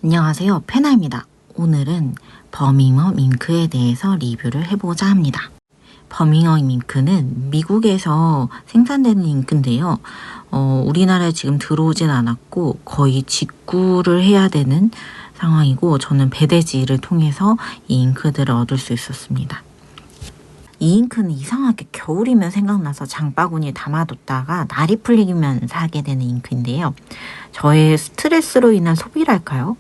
안녕하세요, 페나입니다. 오늘은 버밍엄 잉크에 대해서 리뷰를 해보자 합니다. 버밍엄 잉크는 미국에서 생산되는 잉크인데요. 우리나라에 지금 들어오진 않았고 거의 직구를 해야 되는 상황이고, 저는 배대지를 통해서 이 잉크들을 얻을 수 있었습니다. 이 잉크는 이상하게 겨울이면 생각나서 장바구니에 담아뒀다가 날이 풀리면 사게 되는 잉크인데요. 저의 스트레스로 인한 소비랄까요?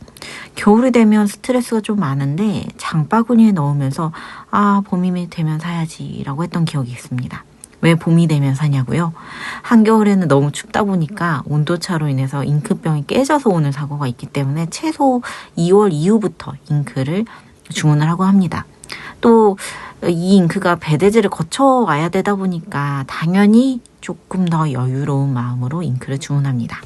겨울이 되면 스트레스가 좀 많은데 장바구니에 넣으면서 봄이 되면 사야지 라고 했던 기억이 있습니다. 왜 봄이 되면 사냐고요? 한겨울에는 너무 춥다 보니까 온도차로 인해서 잉크병이 깨져서 오는 사고가 있기 때문에 최소 2월 이후부터 잉크를 주문을 하고 합니다. 또 이 잉크가 배대지를 거쳐 와야 되다 보니까 당연히 조금 더 여유로운 마음으로 잉크를 주문합니다.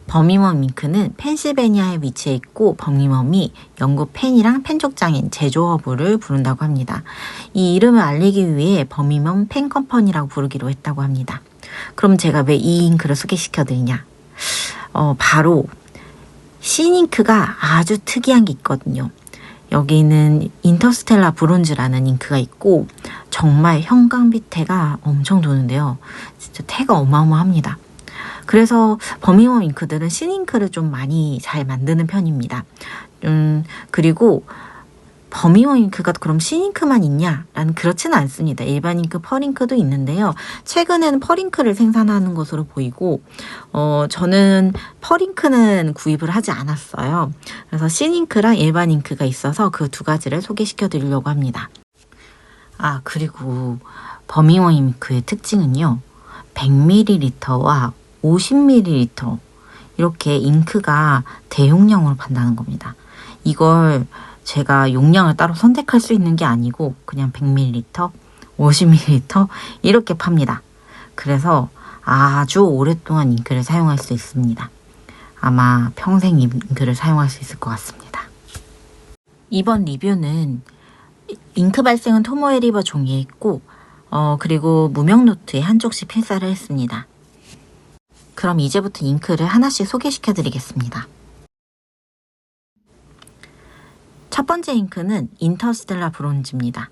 버밍엄 잉크는 펜실베니아에 위치해 있고, 버밍엄이 영국 펜이랑 펜족장인 제조업을 부른다고 합니다. 이 이름을 알리기 위해 버밍엄 펜컴퍼니라고 부르기로 했다고 합니다. 그럼 제가 왜 이 잉크를 소개시켜 드리냐? 바로 신잉크가 아주 특이한 게 있거든요. 여기는 인터스텔라 브론즈라는 잉크가 있고, 정말 형광빛 태가 엄청 도는데요. 진짜 태가 어마어마합니다. 그래서 버밍엄 잉크들은 신잉크를 좀 많이 잘 만드는 편입니다. 그리고 버밍엄 잉크가 그럼 신잉크만 있냐? 라는 그렇지는 않습니다. 일반 잉크, 펄잉크도 있는데요. 최근에는 펄잉크를 생산하는 것으로 보이고, 저는 펄잉크는 구입을 하지 않았어요. 그래서 신잉크랑 일반 잉크가 있어서 그 두 가지를 소개시켜 드리려고 합니다. 그리고 버밍엄 잉크의 특징은요. 100ml와 50ml 이렇게 잉크가 대용량으로 판다는 겁니다. 이걸 제가 용량을 따로 선택할 수 있는 게 아니고 그냥 100ml, 50ml 이렇게 팝니다. 그래서 아주 오랫동안 잉크를 사용할 수 있습니다. 아마 평생 잉크를 사용할 수 있을 것 같습니다. 이번 리뷰는 잉크 발생은 토모에리버 종이에 있고, 그리고 무명 노트에 한쪽씩 필사를 했습니다. 그럼 이제부터 잉크를 하나씩 소개시켜 드리겠습니다. 첫 번째 잉크는 인터스텔라 브론즈입니다.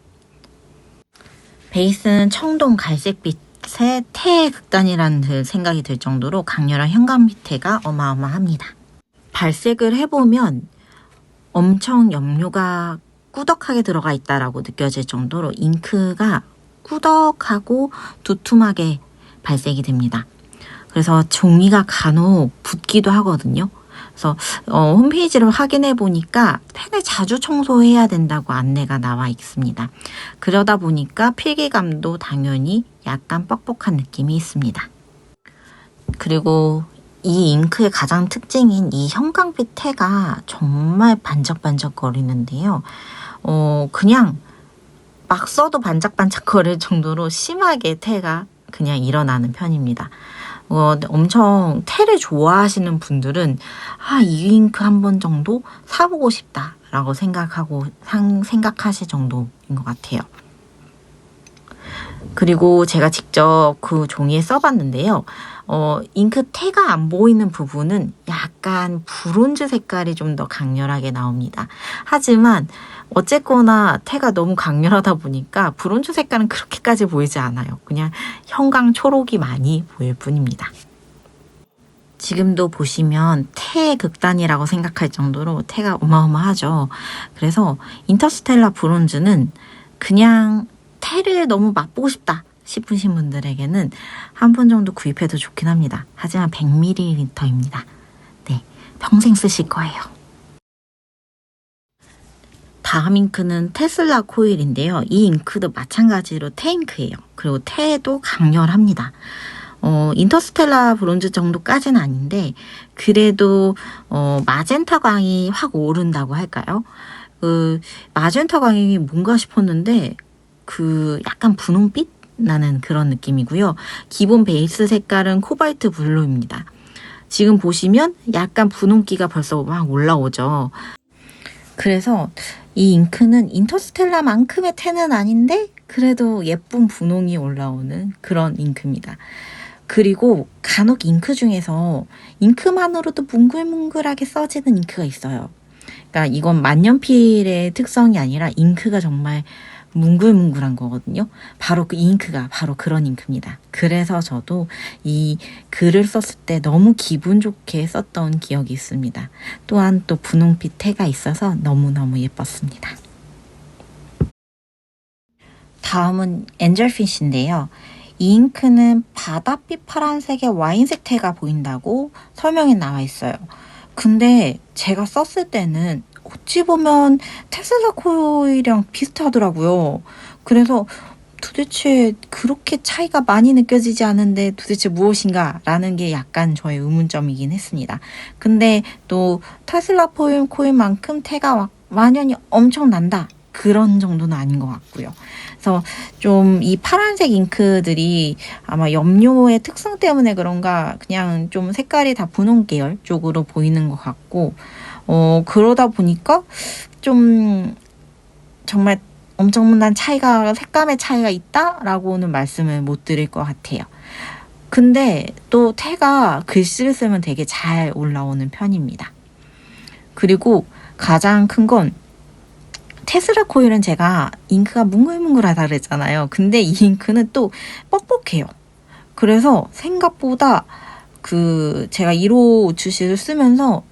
베이스는 청동 갈색빛의 태의 극단이라는 생각이 들 정도로 강렬한 형광빛 태가 어마어마합니다. 발색을 해보면 엄청 염료가 꾸덕하게 들어가 있다라고 느껴질 정도로 잉크가 꾸덕하고 두툼하게 발색이 됩니다. 그래서 종이가 간혹 붓기도 하거든요. 그래서 홈페이지를 확인해 보니까 펜을 자주 청소해야 된다고 안내가 나와 있습니다. 그러다 보니까 필기감도 당연히 약간 뻑뻑한 느낌이 있습니다. 그리고 이 잉크의 가장 특징인 이 형광빛 태가 정말 반짝반짝 거리는데요. 그냥 막 써도 반짝반짝 거릴 정도로 심하게 태가 그냥 일어나는 편입니다. 엄청 태를 좋아하시는 분들은 이 잉크 한 번 정도 사보고 싶다라고 생각하실 정도인 것 같아요. 그리고 제가 직접 그 종이에 써봤는데요. 잉크 태가 안 보이는 부분은 약간 브론즈 색깔이 좀 더 강렬하게 나옵니다. 하지만 어쨌거나 태가 너무 강렬하다 보니까 브론즈 색깔은 그렇게까지 보이지 않아요. 그냥 형광 초록이 많이 보일 뿐입니다. 지금도 보시면 태의 극단이라고 생각할 정도로 태가 어마어마하죠. 그래서 인터스텔라 브론즈는 그냥 태를 너무 맛보고 싶다 싶으신 분들에게는 한 번 정도 구입해도 좋긴 합니다. 하지만 100ml입니다. 네, 평생 쓰실 거예요. 다음 잉크는 테슬라 코일인데요. 이 잉크도 마찬가지로 태잉크예요. 그리고 태도 강렬합니다. 인터스텔라 브론즈 정도까지는 아닌데 그래도 마젠타 광이 확 오른다고 할까요? 마젠타 광이 뭔가 싶었는데 약간 분홍빛 나는 그런 느낌이고요. 기본 베이스 색깔은 코발트 블루입니다. 지금 보시면 약간 분홍기가 벌써 막 올라오죠. 그래서 이 잉크는 인터스텔라만큼의 태는 아닌데 그래도 예쁜 분홍이 올라오는 그런 잉크입니다. 그리고 간혹 잉크 중에서 잉크만으로도 뭉글뭉글하게 써지는 잉크가 있어요. 그러니까 이건 만년필의 특성이 아니라 잉크가 정말 뭉글뭉글한 거거든요. 바로 그 잉크가 바로 그런 잉크입니다. 그래서 저도 이 글을 썼을 때 너무 기분 좋게 썼던 기억이 있습니다. 또한 또 분홍빛 테가 있어서 너무너무 예뻤습니다. 다음은 엔젤피쉬인데요. 이 잉크는 바다빛 파란색의 와인색 테가 보인다고 설명에 나와 있어요. 근데 제가 썼을 때는 어찌 보면 테슬라 코일이랑 비슷하더라고요. 그래서 도대체 그렇게 차이가 많이 느껴지지 않은데 도대체 무엇인가 라는 게 약간 저의 의문점이긴 했습니다. 근데 또 테슬라 코일만큼 테가 완연히 엄청 난다. 그런 정도는 아닌 것 같고요. 그래서 좀 이 파란색 잉크들이 아마 염료의 특성 때문에 그런가 그냥 좀 색깔이 다 분홍 계열 쪽으로 보이는 것 같고 그러다 보니까 좀 정말 엄청난 차이가 색감의 차이가 있다라고는 말씀을 못 드릴 것 같아요. 근데 또 테가 글씨를 쓰면 되게 잘 올라오는 편입니다. 그리고 가장 큰 건 테슬라 코일은 제가 잉크가 뭉글뭉글하다 그랬잖아요. 근데 이 잉크는 또 뻑뻑해요. 그래서 생각보다 제가 1호 우추실을 쓰면서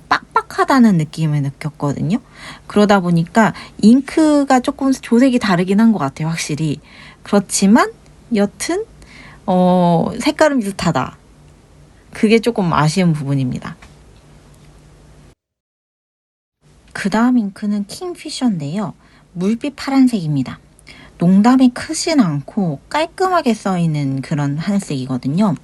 빡빡하다는 느낌을 느꼈거든요. 그러다 보니까 잉크가 조금 조색이 다르긴 한 것 같아요. 확실히. 그렇지만 여튼 색깔은 비슷하다. 그게 조금 아쉬운 부분입니다. 그 다음 잉크는 킹피셔인데요. 물빛 파란색입니다. 농담이 크진 않고 깔끔하게 써있는 그런 하늘색이거든요.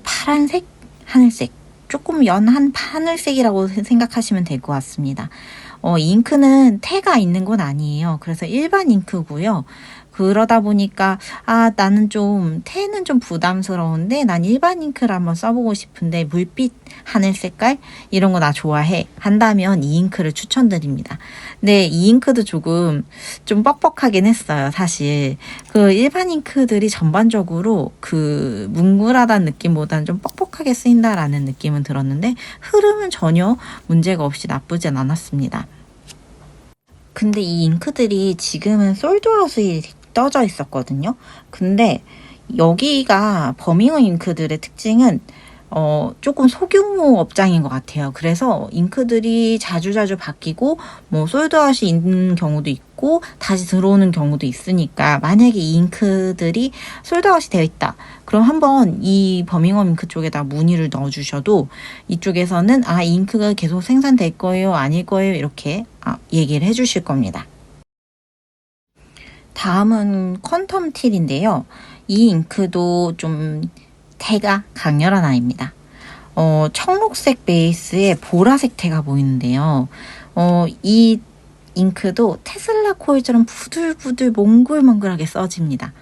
파란색, 하늘색. 조금 연한 하늘색이라고 생각하시면 될 것 같습니다. 이 잉크는 테가 있는 건 아니에요. 그래서 일반 잉크고요. 그러다 보니까 나는 테는 좀 부담스러운데 난 일반 잉크를 한번 써보고 싶은데 물빛 하늘 색깔 이런 거 나 좋아해 한다면 이 잉크를 추천드립니다. 근데 이 잉크도 조금 좀 뻑뻑하긴 했어요. 사실 그 일반 잉크들이 전반적으로 뭉글하다는 느낌보다는 좀 뻑뻑하게 쓰인다라는 느낌은 들었는데 흐름은 전혀 문제가 없이 나쁘진 않았습니다. 근데 이 잉크들이 지금은 솔드아웃이 떠져 있었거든요. 근데 여기가 버밍어 잉크들의 특징은 조금 소규모 업장인 것 같아요. 그래서 잉크들이 자주자주 바뀌고 솔드아웃이 있는 경우도 있고 다시 들어오는 경우도 있으니까 만약에 이 잉크들이 솔드아웃이 되어 있다. 그럼 한번 이 버밍엄 잉크 쪽에다 문의를 넣어주셔도 이쪽에서는 이 잉크가 계속 생산될 거예요? 아닐 거예요? 이렇게 얘기를 해주실 겁니다. 다음은 퀀텀 틸인데요. 이 잉크도 좀 테가 강렬한 아이입니다. 청록색 베이스에 보라색 테가 보이는데요. 이 잉크도 테슬라 코일처럼 부들부들 몽글몽글하게 써집니다.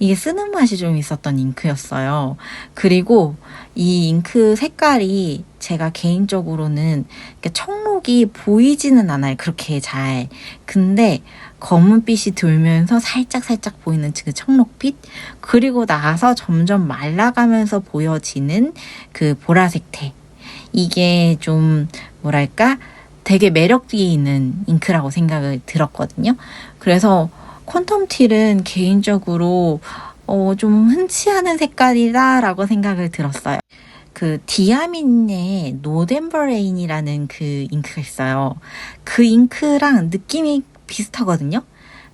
이게 쓰는 맛이 좀 있었던 잉크였어요. 그리고 이 잉크 색깔이 제가 개인적으로는 청록이 보이지는 않아요. 그렇게 잘. 근데 검은빛이 돌면서 살짝살짝 보이는 그 청록빛, 그리고 나서 점점 말라가면서 보여지는 그 보라색 테. 이게 좀 뭐랄까 되게 매력이 있는 잉크라고 생각을 들었거든요. 그래서 퀀텀 틸은 개인적으로 좀 흔치 않은 색깔이다라고 생각을 들었어요. 디아민의 노덴버 레인이라는 그 잉크가 있어요. 그 잉크랑 느낌이 비슷하거든요.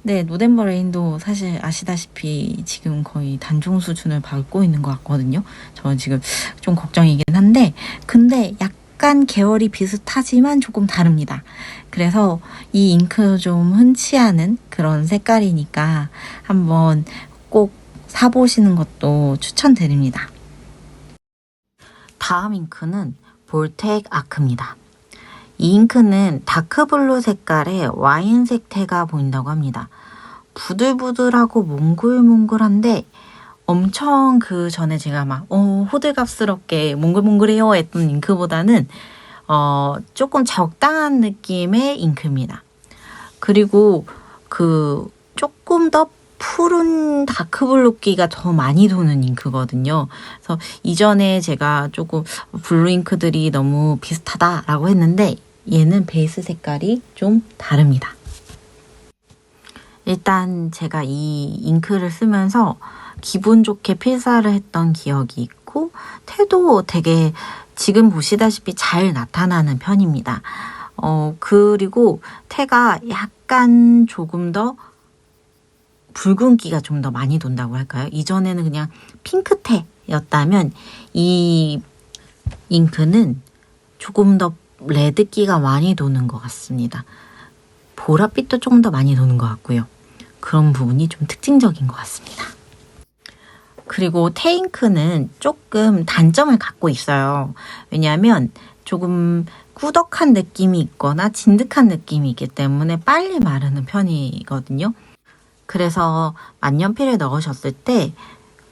네, 노덴버 레인도 사실 아시다시피 지금 거의 단종 수준을 밟고 있는 것 같거든요. 저는 지금 좀 걱정이긴 한데, 근데 약간 계열이 비슷하지만 조금 다릅니다. 그래서 이 잉크 좀 흔치 않은 그런 색깔이니까 한번 꼭 사보시는 것도 추천드립니다. 다음 잉크는 볼텍 아크입니다. 이 잉크는 다크블루 색깔의 와인색 테가 보인다고 합니다. 부들부들하고 몽글몽글한데 엄청 전에 제가 막 호들갑스럽게 몽글몽글해요 했던 잉크보다는 조금 적당한 느낌의 잉크입니다. 그리고 조금 더 푸른 다크블루기가 더 많이 도는 잉크거든요. 그래서 이전에 제가 조금 블루 잉크들이 너무 비슷하다라고 했는데 얘는 베이스 색깔이 좀 다릅니다. 일단 제가 이 잉크를 쓰면서 기분 좋게 필사를 했던 기억이 있고 태도 되게 지금 보시다시피 잘 나타나는 편입니다. 그리고 태가 약간 조금 더 붉은기가 좀 더 많이 돈다고 할까요? 이전에는 그냥 핑크태였다면 이 잉크는 조금 더 레드기가 많이 도는 것 같습니다. 보랏빛도 조금 더 많이 도는 것 같고요. 그런 부분이 좀 특징적인 것 같습니다. 그리고 테잉크는 조금 단점을 갖고 있어요. 왜냐하면 조금 꾸덕한 느낌이 있거나 진득한 느낌이 있기 때문에 빨리 마르는 편이거든요. 그래서 만년필에 넣으셨을 때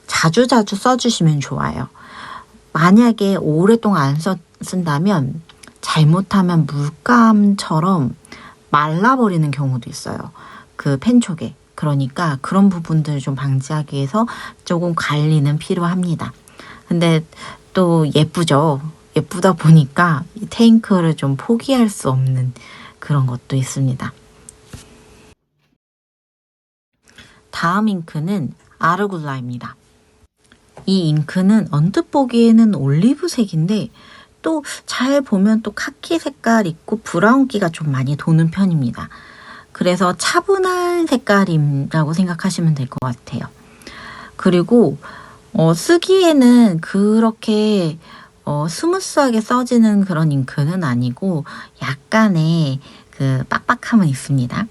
자주자주 써주시면 좋아요. 만약에 오랫동안 안 쓴다면 잘못하면 물감처럼 말라버리는 경우도 있어요. 그 펜촉에. 그러니까 그런 부분들을 좀 방지하기 위해서 조금 관리는 필요합니다. 근데 또 예쁘죠. 예쁘다 보니까 이 테잉크를 좀 포기할 수 없는 그런 것도 있습니다. 다음 잉크는 아르굴라입니다. 이 잉크는 언뜻 보기에는 올리브색인데 또 잘 보면 또 카키 색깔 있고 브라운기가 좀 많이 도는 편입니다. 그래서 차분한 색깔이라고 생각하시면 될 것 같아요. 그리고 쓰기에는 그렇게 스무스하게 써지는 그런 잉크는 아니고 약간의 그 빡빡함은 있습니다.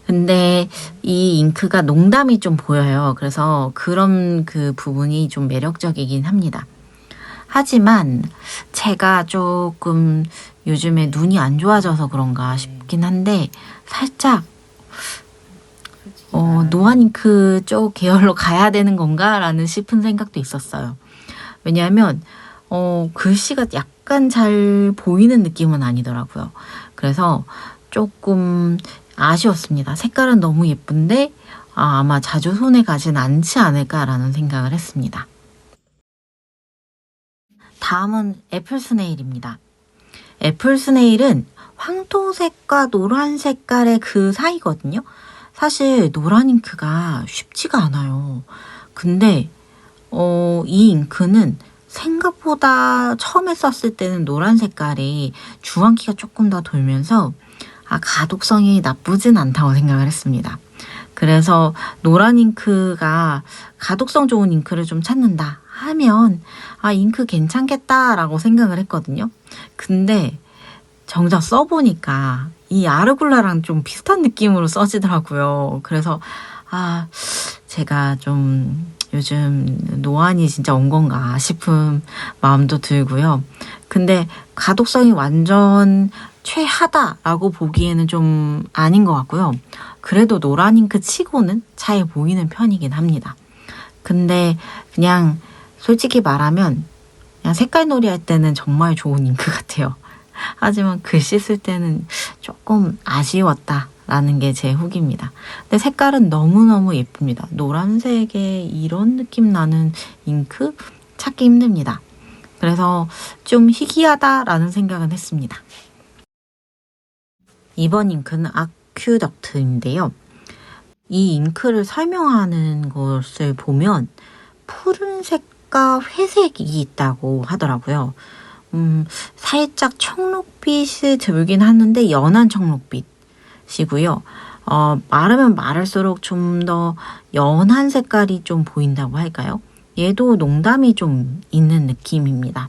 근데 이 잉크가 농담이 좀 보여요. 그래서 그런 그 부분이 좀 매력적이긴 합니다. 하지만 제가 조금 요즘에 눈이 안 좋아져서 그런가 싶긴 한데 살짝 노안 잉크 쪽 계열로 가야 되는 건가 라는 싶은 생각도 있었어요. 왜냐하면 글씨가 약간 잘 보이는 느낌은 아니더라고요. 그래서 조금 아쉬웠습니다. 색깔은 너무 예쁜데 아마 자주 손에 가진 않지 않을까라는 생각을 했습니다. 다음은 애플 스네일입니다. 애플 스네일은 황토색과 노란 색깔의 그 사이거든요. 사실 노란 잉크가 쉽지가 않아요. 근데 이 잉크는 생각보다 처음에 썼을 때는 노란 색깔이 주황기가 조금 더 돌면서 가독성이 나쁘진 않다고 생각을 했습니다. 그래서 노란 잉크가 가독성 좋은 잉크를 좀 찾는다 하면 잉크 괜찮겠다라고 생각을 했거든요. 근데 정작 써보니까 이 아르굴라랑 좀 비슷한 느낌으로 써지더라고요. 그래서 제가 좀 요즘 노안이 진짜 온 건가 싶은 마음도 들고요. 근데 가독성이 완전 최하다라고 보기에는 좀 아닌 것 같고요. 그래도 노란 잉크 치고는 잘 보이는 편이긴 합니다. 근데 그냥 솔직히 말하면 그냥 색깔놀이 할 때는 정말 좋은 잉크 같아요. 하지만 글씨 쓸 때는 조금 아쉬웠다라는 게 제 후기입니다. 근데 색깔은 너무너무 예쁩니다. 노란색에 이런 느낌 나는 잉크 찾기 힘듭니다. 그래서 좀 희귀하다라는 생각은 했습니다. 이번 잉크는 아큐덕트인데요. 이 잉크를 설명하는 것을 보면 푸른색과 회색이 있다고 하더라고요. 살짝 청록빛이 들긴 하는데 연한 청록빛이고요. 마르면 마를수록 좀 더 연한 색깔이 좀 보인다고 할까요? 얘도 농담이 좀 있는 느낌입니다.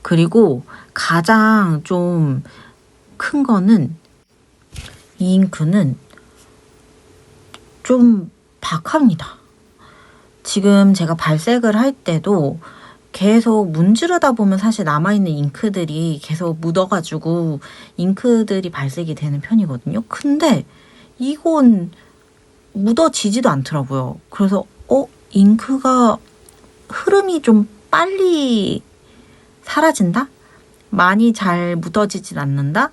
그리고 가장 좀 큰 거는 이 잉크는 좀 박합니다. 지금 제가 발색을 할 때도 계속 문지르다 보면 사실 남아있는 잉크들이 계속 묻어가지고 잉크들이 발색이 되는 편이거든요. 근데 이건 묻어지지도 않더라고요. 그래서 잉크가 흐름이 좀 빨리 사라진다? 많이 잘 묻어지진 않는다?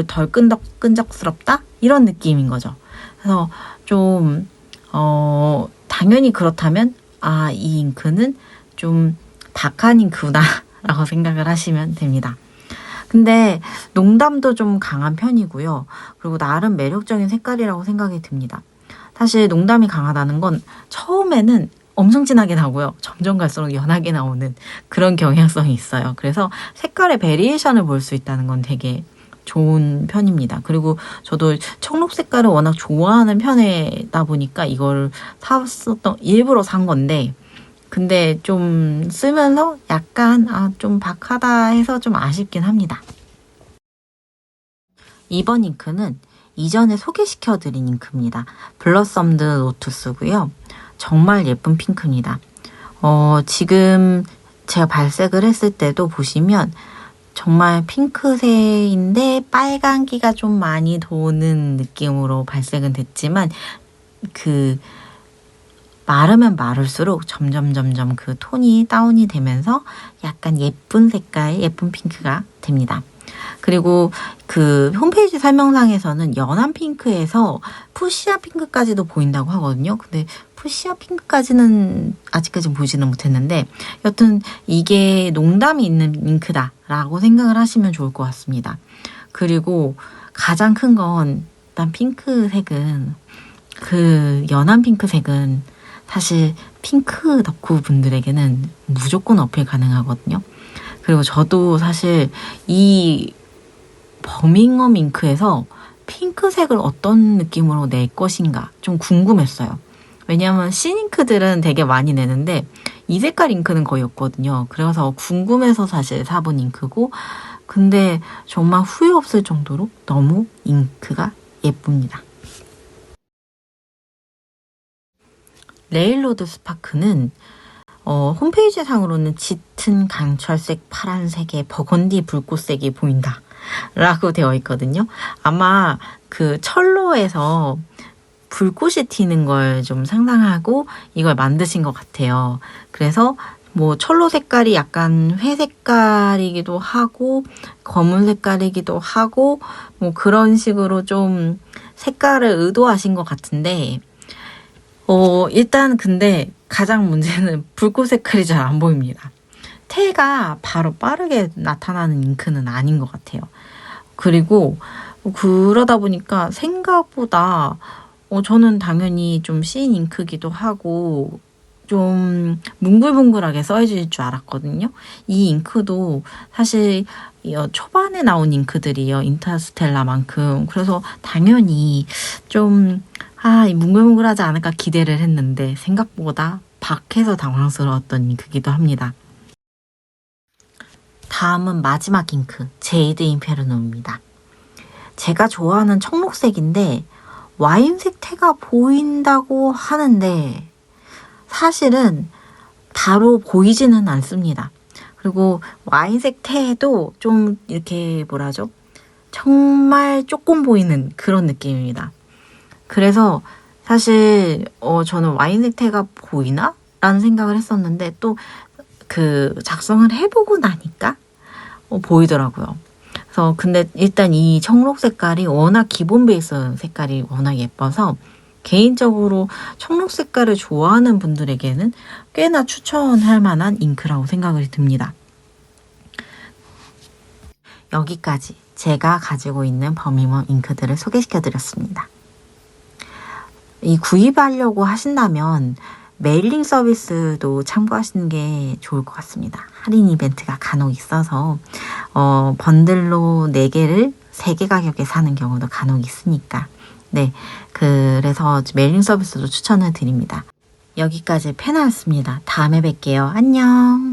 덜 끈적스럽다? 이런 느낌인 거죠. 그래서 좀 당연히 그렇다면 이 잉크는 좀 박한 잉크구나 라고 생각을 하시면 됩니다. 근데 농담도 좀 강한 편이고요. 그리고 나름 매력적인 색깔이라고 생각이 듭니다. 사실 농담이 강하다는 건 처음에는 엄청 진하게 나고요. 점점 갈수록 연하게 나오는 그런 경향성이 있어요. 그래서 색깔의 베리에이션을 볼 수 있다는 건 되게 좋은 편입니다. 그리고 저도 청록 색깔을 워낙 좋아하는 편이다 보니까 이걸 일부러 산 건데, 근데 좀 쓰면서 약간 좀 박하다 해서 좀 아쉽긴 합니다. 이번 잉크는 이전에 소개시켜드린 잉크입니다. 블러썸드 로투스고요. 정말 예쁜 핑크입니다. 지금 제가 발색을 했을 때도 보시면 정말 핑크색인데 빨간기가 좀 많이 도는 느낌으로 발색은 됐지만 마르면 마를수록 점점 그 톤이 다운이 되면서 약간 예쁜 색깔, 예쁜 핑크가 됩니다. 그리고 그 홈페이지 설명상에서는 연한 핑크에서 푸시아 핑크까지도 보인다고 하거든요. 근데 푸시아 핑크까지는 아직까지 보지는 못했는데, 여튼 이게 농담이 있는 잉크다라고 생각을 하시면 좋을 것 같습니다. 그리고 가장 큰 건 일단 핑크색은, 그 연한 핑크색은 사실 핑크 덕후 분들에게는 무조건 어필 가능하거든요. 그리고 저도 사실 이 버밍엄 잉크에서 핑크색을 어떤 느낌으로 낼 것인가 좀 궁금했어요. 왜냐하면 신 잉크들은 되게 많이 내는데 이 색깔 잉크는 거의 없거든요. 그래서 궁금해서 사실 사본 잉크고, 근데 정말 후회 없을 정도로 너무 잉크가 예쁩니다. 레일로드 스파크는 홈페이지 상으로는 짙은 강철색 파란색의 버건디 불꽃색이 보인다 라고 되어 있거든요. 아마 그 철로에서 불꽃이 튀는 걸 좀 상상하고 이걸 만드신 것 같아요. 그래서 뭐 철로 색깔이 약간 회 색깔이기도 하고 검은 색깔이기도 하고 뭐 그런 식으로 좀 색깔을 의도하신 것 같은데, 일단 근데 가장 문제는 불꽃 색깔이 잘 안 보입니다. 태가 바로 빠르게 나타나는 잉크는 아닌 것 같아요. 그리고 그러다 보니까 생각보다 저는 당연히 좀 신 잉크기도 하고 좀 뭉글뭉글하게 써질 줄 알았거든요. 이 잉크도 사실 초반에 나온 잉크들이요. 인터스텔라만큼. 그래서 당연히 좀 뭉글뭉글하지 않을까 기대를 했는데 생각보다 박해서 당황스러웠던 잉크기도 합니다. 다음은 마지막 잉크, 제이드 인페르노입니다. 제가 좋아하는 청록색인데 와인색 태가 보인다고 하는데 사실은 바로 보이지는 않습니다. 그리고 와인색 태도 좀 이렇게 뭐라죠? 정말 조금 보이는 그런 느낌입니다. 그래서 사실 저는 와인색 태가 보이나? 라는 생각을 했었는데 또 그 작성을 해보고 나니까 보이더라고요. 그래서 근데 일단 이 청록 색깔이 워낙 기본 베이스 색깔이 워낙 예뻐서 개인적으로 청록 색깔을 좋아하는 분들에게는 꽤나 추천할 만한 잉크라고 생각이 듭니다. 여기까지 제가 가지고 있는 버밍엄 잉크들을 소개시켜드렸습니다. 이 구입하려고 하신다면 메일링 서비스도 참고하시는 게 좋을 것 같습니다. 할인 이벤트가 간혹 있어서 번들로 4개를 3개 가격에 사는 경우도 간혹 있으니까, 네, 그래서 메일링 서비스도 추천을 드립니다. 여기까지 페나였습니다. 다음에 뵐게요. 안녕.